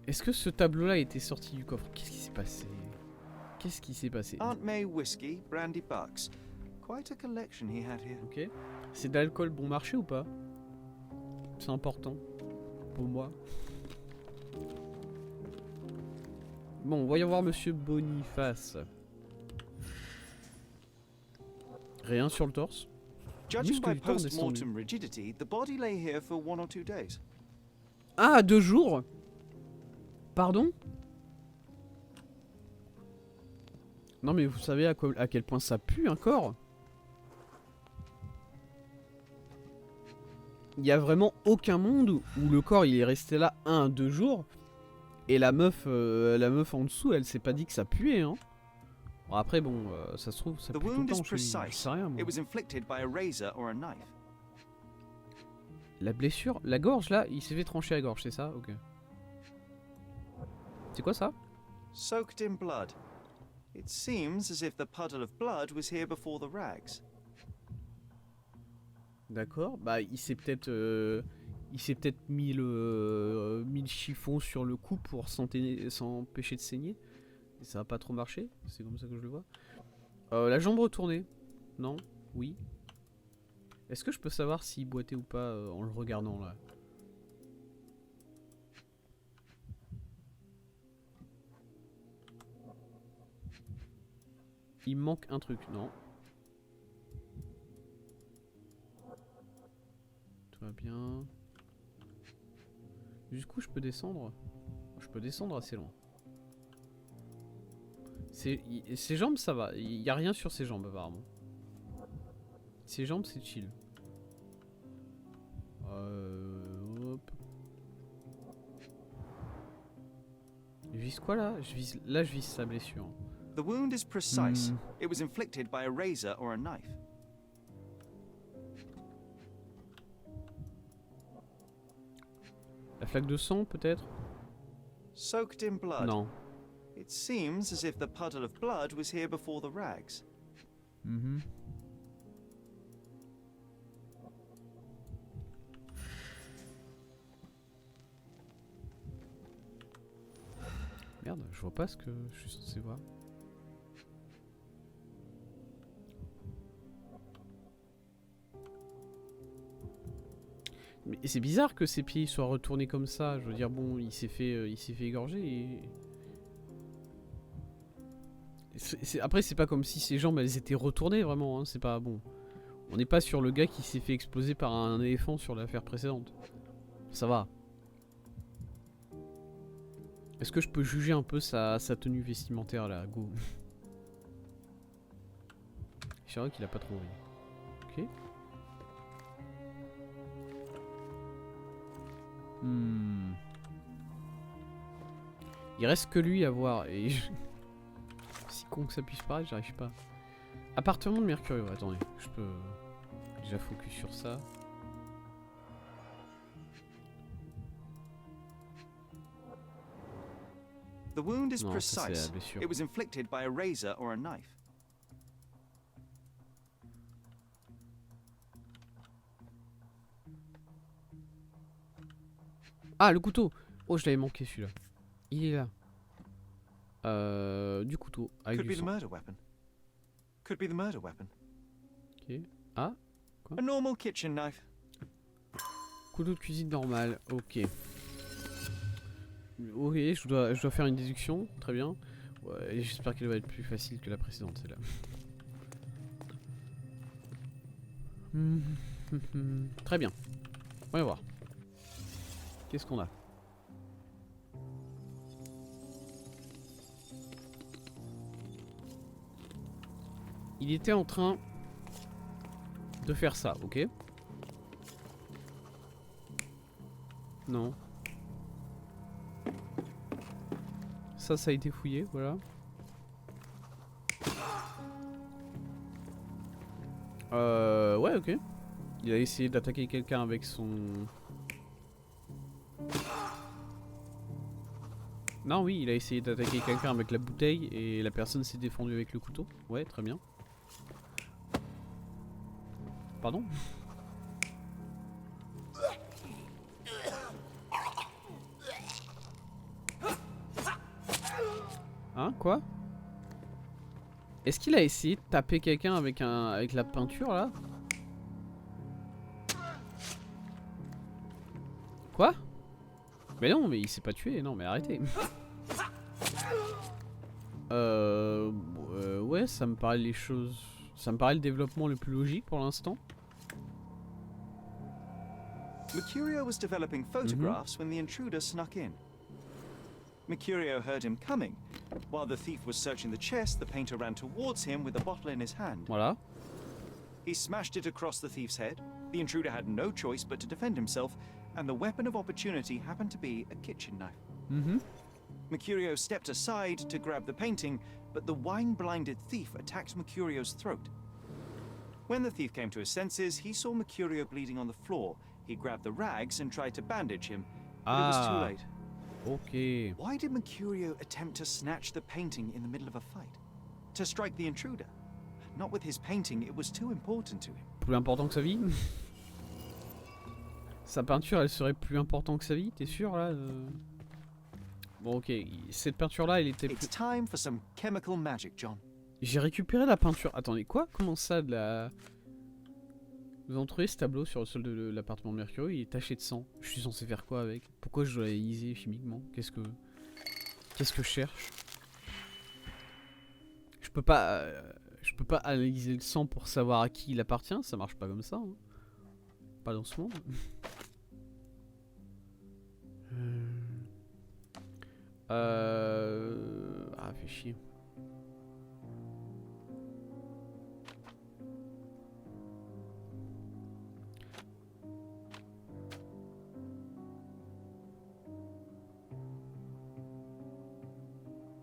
Est-ce que ce tableau-là a été sorti du coffre? Qu'est-ce qui s'est passé? Qu'est-ce qui s'est passé? Aunt May whiskey, brandy bucks. Quite a collection he had here. Ok. C'est de l'alcool bon marché ou pas? C'est important. Pour moi. Bon, voyons voir Monsieur Boniface. Rien sur le torse. Judging Muscle by du torse descendu. post-mortem rigidity, the body lay here for 1 or 2 days. Ah, 2 jours? Pardon? Non mais vous savez à quel point ça pue un corps? Il y a vraiment aucun monde où le corps il est resté là 1 à 2 jours et la meuf en dessous elle s'est pas dit que ça puait hein. Bon, après bon ça se trouve ça The pue tout le wound temps is chez lui, je precise. sais rien moi. It was inflicted by a razor or a knife. La blessure, la gorge là, il s'est fait trancher la gorge, c'est ça? Ok. C'est quoi ça? Soaked in blood. It seems as if the puddle of blood was here before the rags. D'accord, bah il s'est peut-être mis le chiffon sur le cou pour s'empêcher de saigner. Et ça a pas trop marché, c'est comme ça que je le vois. La jambe retournée. Non? Oui. Est-ce que je peux savoir s'il boitait ou pas en le regardant là? Il me manque un truc, non? Tout va bien. Jusqu'où je peux descendre? Je peux descendre assez loin. Ses jambes ça va, il n'y a rien sur ses jambes apparemment. Ses jambes c'est chill. Hop. Je vise quoi là? Je vise sa blessure. The wound is precise. It was inflicted by a razor or a knife. La flaque de sang peut-être? Soaked in blood. Non. It seems as if the puddle of blood was here before the rags. Merde, je vois pas ce que je suis censé voir. Mais c'est bizarre que ses pieds soient retournés comme ça. Je veux dire, bon, il s'est fait égorger et... Après, c'est pas comme si ses jambes, elles étaient retournées, vraiment, hein. C'est pas bon. On n'est pas sur le gars qui s'est fait exploser par un éléphant sur l'affaire précédente. Ça va. Est-ce que je peux juger un peu sa tenue vestimentaire, là? Go. C'est vrai qu'il a pas trop envie. Ok. Il reste que lui à voir et si con que ça puisse paraître, j'arrive pas. Appartement de Mercurio, attendez, je peux déjà focus sur ça. The wound is Non, ça, c'est precise. la blessure. It was inflicted by a razor or a knife. Ah, le couteau. Oh, je l'avais manqué celui-là. Il est là. Du couteau avec Could du be the sang. murder weapon. Could be the murder weapon. Ok. Ah, A normal kitchen knife. couteau de cuisine normal. Ok. Ok, je dois faire une déduction. Très bien. Ouais, j'espère qu'elle va être plus facile que la précédente, celle-là. Très bien. On va voir. Qu'est-ce qu'on a? Il était en train de faire ça, ok? Non. Ça a été fouillé, voilà. Ouais, ok. Il a essayé d'attaquer quelqu'un avec son... Non, oui, il a essayé d'attaquer quelqu'un avec la bouteille et la personne s'est défendue avec le couteau. Ouais, très bien. Pardon? Hein, quoi? Est-ce qu'il a essayé de taper quelqu'un avec la peinture là? Quoi? Mais non, mais il s'est pas tué, non mais arrêtez. Ouais, ça me paraît les choses... Ça me paraît le développement le plus logique pour l'instant. Mercurio was developing photographs when the intruder snuck in. Mercurio heard him coming. While the thief was searching the chest, the painter ran towards him with a bottle in his hand. Voilà. He smashed it across the thief's head. The intruder had no choice but to defend himself, and the weapon of opportunity happened to be a kitchen knife. Mercurio stepped aside to grab the painting, but the wine-blinded thief attacked Mercurio's throat. When the thief came to his senses, he saw Mercurio bleeding on the floor. He grabbed the rags and tried to bandage him, but it was too late. Ok. Why did Mercurio attempt to snatch the painting in the middle of a fight? To strike the intruder? Not with his painting, it was too important to him. Plus important que sa vie? Sa peinture, elle serait plus importante que sa vie, t'es sûr là? Bon, ok. Cette peinture là, elle était It's plus... time for some chemical magic, John. J'ai récupéré la peinture. Attendez, quoi? Comment ça de la... Vous avez trouvé ce tableau sur le sol de l'appartement de Mercurio, il est taché de sang. Je suis censé faire quoi avec? Pourquoi je dois l'analyser chimiquement? Qu'est-ce que je cherche? Je peux pas analyser le sang pour savoir à qui il appartient, ça marche pas comme ça. Hein. Pas dans ce monde. Ah, fait chier.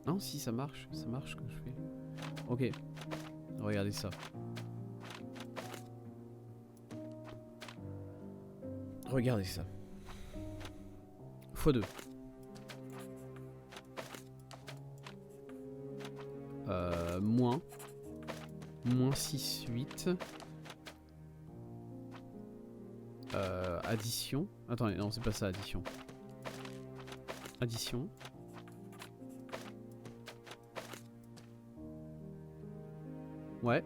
Non, si ça marche quand je fais. Ok, regardez ça. Regardez ça. x2. Moins 6, 8. Addition. Attendez, non, c'est pas ça, addition. Addition. Ouais.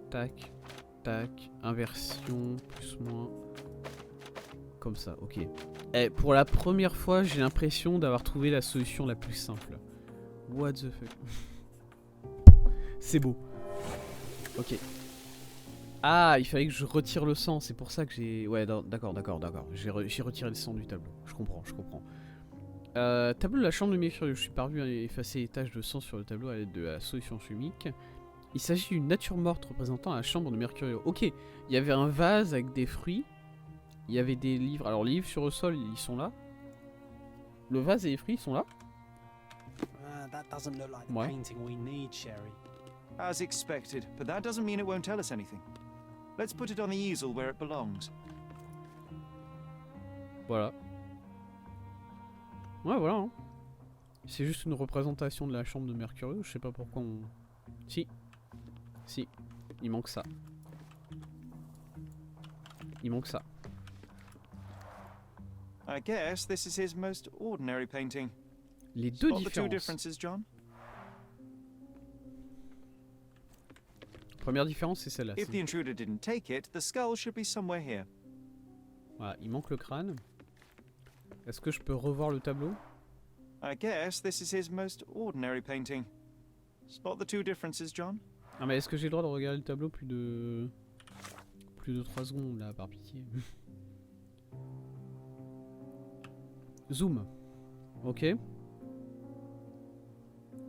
Tac. Tac. Inversion. Plus moins. Comme ça, ok. Et pour la première fois, j'ai l'impression d'avoir trouvé la solution la plus simple. What the fuck. C'est beau. Ok. Ah, il fallait que je retire le sang. C'est pour ça que j'ai... Ouais, d'accord. J'ai retiré le sang du tableau. Je comprends. Tableau de la chambre de Mercurio. Je suis parvenu à effacer les taches de sang sur le tableau à l'aide de la solution chimique. Il s'agit d'une nature morte représentant la chambre de Mercurio. Ok, il y avait un vase avec des fruits. Il y avait des livres. Alors les livres sur le sol, ils sont là. Le vase et les fruits, ils sont là. That doesn't look like the Ouais. painting we need, Sherry. As expected, but that doesn't mean it won't tell us anything. Let's put it on the easel where it belongs. Voilà. Ouais, voilà. Hein. C'est juste une représentation de la chambre de Mercurius. Je sais pas pourquoi on... Si. Si. Il manque ça. Il manque ça. I guess this is his most ordinary painting. Les deux Spot the two différences. differences, John? Première différence, c'est celle-là. If the intruder didn't take it, the skull should be somewhere here. Voilà, il manque le crâne. Est-ce que je peux revoir le tableau? I guess this is his most ordinary painting. Spot the two differences, John? Ah mais est-ce que j'ai le droit de regarder le tableau plus de 3 secondes là, par pitié? Zoom. Ok.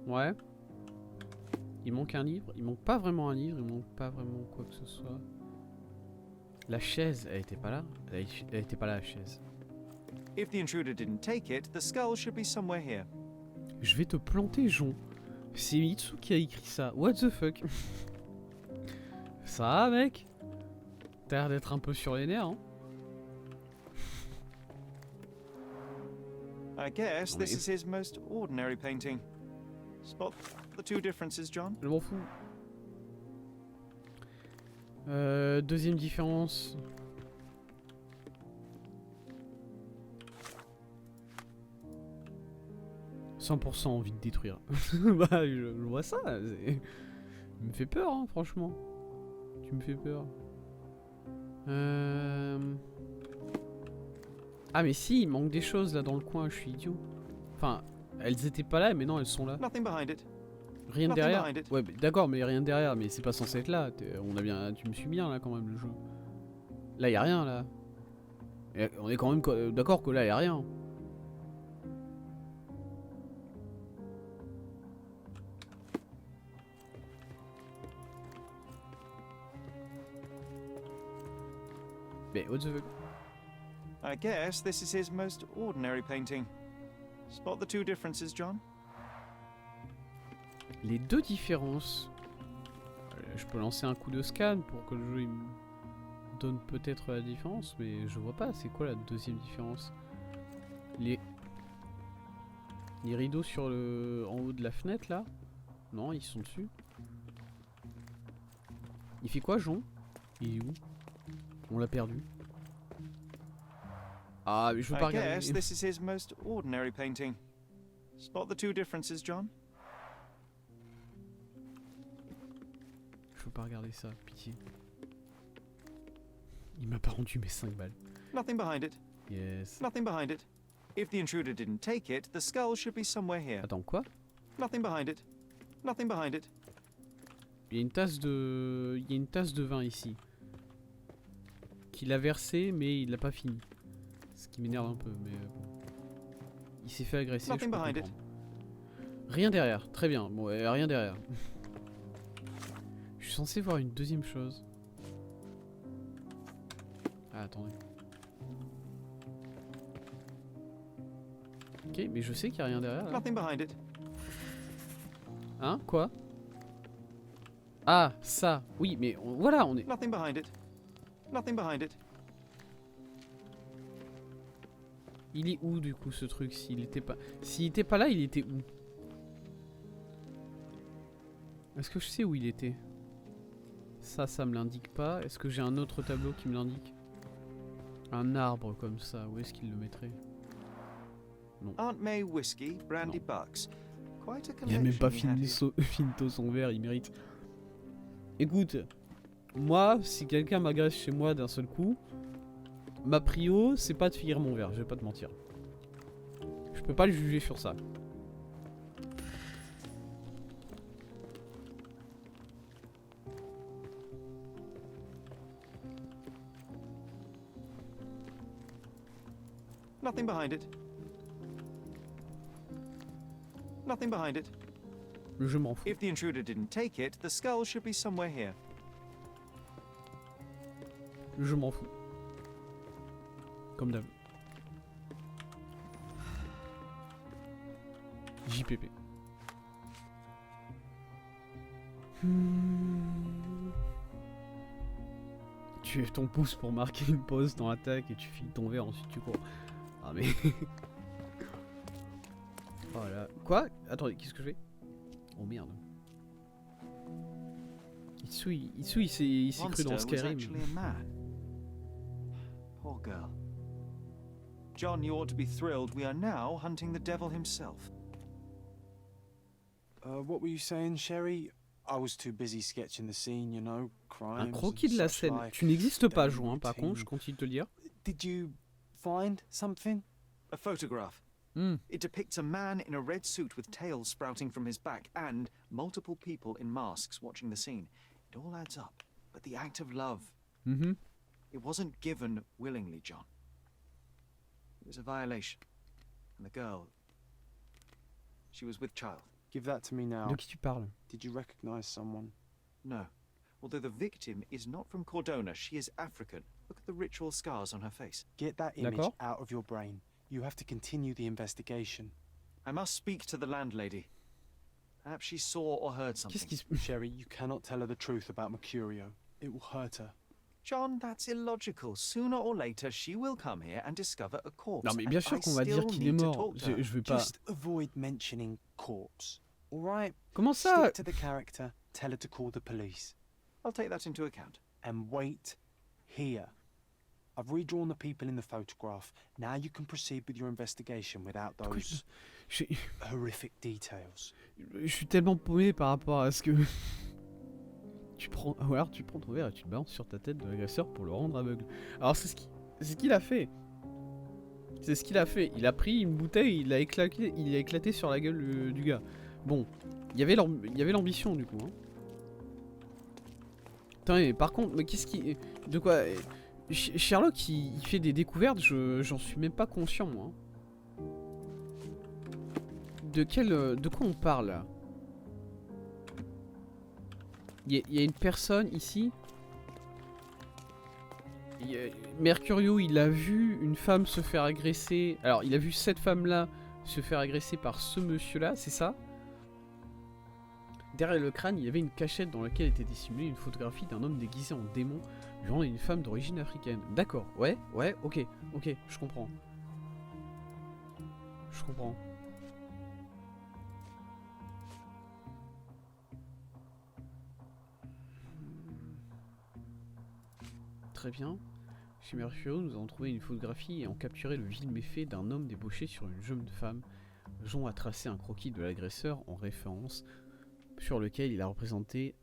Ouais. Il manque un livre. Il manque pas vraiment un livre. Il manque pas vraiment quoi que ce soit. La chaise, elle était pas là. Elle était pas là, la chaise. If the intruder didn't take it, the skull should be somewhere here. Je vais te planter, Jon. C'est Mitsu qui a écrit ça. What the fuck? Ça va, mec? T'as l'air d'être un peu sur les nerfs, hein? I guess Oh, this if- is his most ordinary painting. Spot the two differences, John? Je m'en fous. Deuxième différence. « 100% envie de détruire. » Bah, je vois ça. Tu me fais peur, hein, franchement. Tu me fais peur. Ah, mais si, il manque des choses là dans le coin, je suis idiot. Enfin, elles étaient pas là, mais non, elles sont là. Nothing behind it. Rien de Nothing derrière. behind it. Ouais, d'accord, mais rien de derrière, mais c'est pas censé être là. On a bien, tu me suis bien là quand même le jeu. Là, y a rien là. Et on est quand même d'accord que là, y a rien. Mais what the fuck? I guess this is his most ordinary painting. Spot the two differences, John? Les deux différences. Je peux lancer un coup de scan pour que le jeu il me donne peut-être la différence, mais je vois pas. C'est quoi la deuxième différence? Les rideaux sur le en haut de la fenêtre là? Non, ils sont dessus. Il fait quoi, Jon? Il est où? On l'a perdu. Ah, mais je veux pas I guess regarder. this is his most ordinary painting. Spot the two differences, John? Je veux pas regarder ça, pitié. Il m'a pas rendu mes 5 balles. Nothing behind it. Yes. Nothing behind it. If the intruder didn't take it, the skull should be somewhere here. Attends, quoi? Nothing behind it. Nothing behind it. Il y a une tasse de vin ici. Qu'il a versé, mais il l'a pas fini. Ce qui m'énerve un peu, mais bon. Il s'est fait agresser, je Nothing peux behind it. comprendre. Rien derrière, très bien. Bon, rien derrière. Je suis censé voir une deuxième chose. Ah, attendez. Ok, mais je sais qu'il n'y a rien derrière là. Nothing behind it. Hein? Quoi? Ah, ça. Oui, mais voilà, on est... Nothing behind it. Nothing behind it. Il est où du coup ce truc? S'il était pas là, il était où? Est-ce que je sais où il était? Ça me l'indique pas. Est-ce que j'ai un autre tableau qui me l'indique? Un arbre comme ça, où est-ce qu'il le mettrait? Aunt May whiskey, brandy bucks. Quite a Il a même pas collection he had here. finito son verre, il mérite. Écoute, moi, si quelqu'un m'agresse chez moi d'un seul coup, ma prio, c'est pas de finir mon verre, je vais pas te mentir. Je peux pas le juger sur ça. Nothing behind it. Nothing behind it. Je m'en fous. If the intruder didn't take it, the skull should be somewhere here. Je m'en fous. Comme d'hab. JPP. Tu lèves ton pouce pour marquer une pause dans l'attaque et tu files ton verre, ensuite tu cours. Ah mais... Voilà. Quoi? Attendez, qu'est-ce que je fais? Oh merde. Itsui il s'est cru dans Monster was Skyrim. actually a man. Poor girl. John, you ought to be thrilled. We are now hunting the devil himself. What were you saying, Sherry? I was too busy sketching the scene, you know, crimes. Un croquis de la and such scène. like. Tu n'existes pas, Daily João, par routine. contre, je continue de te le dire. Did you find something? A photograph. Hmm. It depicts a man in a red suit with tails sprouting from his back and multiple people in masks watching the scene. It all adds up. But the act of love, Mhm. it wasn't given willingly, John. It was a violation. And the girl, she was with child. Give that to me now. De qui tu parles? Did you recognize someone? No. Although the victim is not from Cordona, she is African. Look at the ritual scars on her face. Get that image D'accord. out of your brain. You have to continue the investigation. I must speak to the landlady. Perhaps she saw or heard something. Qu'est-ce qui se... Sherry, you cannot tell her the truth about Mercurio. It will hurt her. John, that's illogical. Sooner or later, she will come here and discover a corpse. Non mais and bien sûr I qu'on va dire still qu'il est need to mort. talk to her. Je vais pas... Just avoid mentioning corpse. All right? Comment ça? Stick to the character. Tell her to call the police. I'll take that into account. And wait here. I've redrawn the people in the photograph. Now you can proceed with your investigation without Pourquoi those je... horrific details. je suis tellement paumé par rapport à ce que... tu prends... Ou alors tu prends ton verre et tu le balances sur ta tête de l'agresseur pour le rendre aveugle. Alors c'est ce qu'il a fait. C'est ce qu'il a fait. Il a pris une bouteille, il l'a éclaté sur la gueule du gars. Bon, il y avait l'ambition du coup. Hein. Putain, mais par contre, mais qu'est-ce qui... De quoi... Sherlock, il fait des découvertes, j'en suis même pas conscient, moi. De quoi on parle, là? Il y a une personne, ici. Mercurio, il a vu une femme se faire agresser. Alors, il a vu cette femme-là se faire agresser par ce monsieur-là, c'est ça? Derrière le crâne, il y avait une cachette dans laquelle était dissimulée une photographie d'un homme déguisé en démon violant une femme d'origine africaine. D'accord, ouais, ok, je comprends. Je comprends. Très bien. Chez Mercurio, nous avons trouvé une photographie et ont capturé le vil méfait d'un homme débauché sur une jeune femme. Jon a tracé un croquis de l'agresseur en référence sur lequel il l'a représenté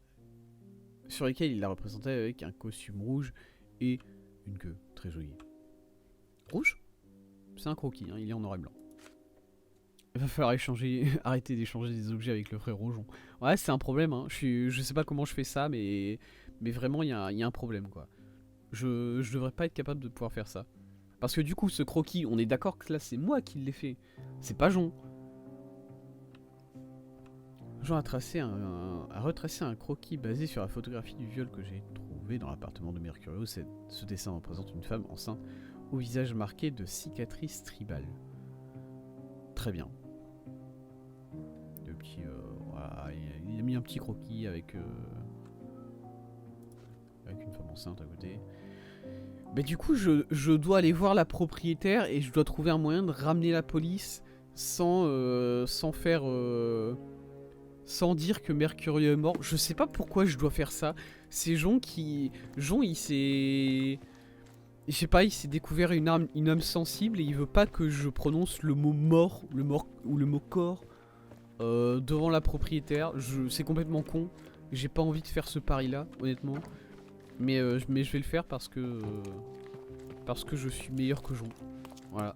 avec un costume rouge et une queue très jolie. Rouge? C'est un croquis, hein, il est en noir et blanc. Il va falloir arrêter d'échanger des objets avec le frère Jon. Ouais, c'est un problème, hein. Je sais pas comment je fais ça, mais vraiment, il y a un problème, quoi. Je devrais pas être capable de pouvoir faire ça. Parce que du coup, ce croquis, on est d'accord que là, c'est moi qui l'ai fait. C'est pas Jon. Jon a retracé un croquis basé sur la photographie du viol que j'ai trouvé dans l'appartement de Mercurio. Ce dessin représente une femme enceinte au visage marqué de cicatrices tribales. Très bien. Voilà, il a mis un petit croquis avec une femme enceinte à côté. Mais du coup, je dois aller voir la propriétaire et je dois trouver un moyen de ramener la police sans dire que Mercurio est mort. Je sais pas pourquoi je dois faire ça. C'est Jon, il s'est... Je sais pas, il s'est découvert une âme sensible et il veut pas que je prononce le mot mort, ou le mot corps devant la propriétaire. C'est complètement con. J'ai pas envie de faire ce pari-là, honnêtement. Mais je vais le faire parce que je suis meilleur que Jon. Voilà.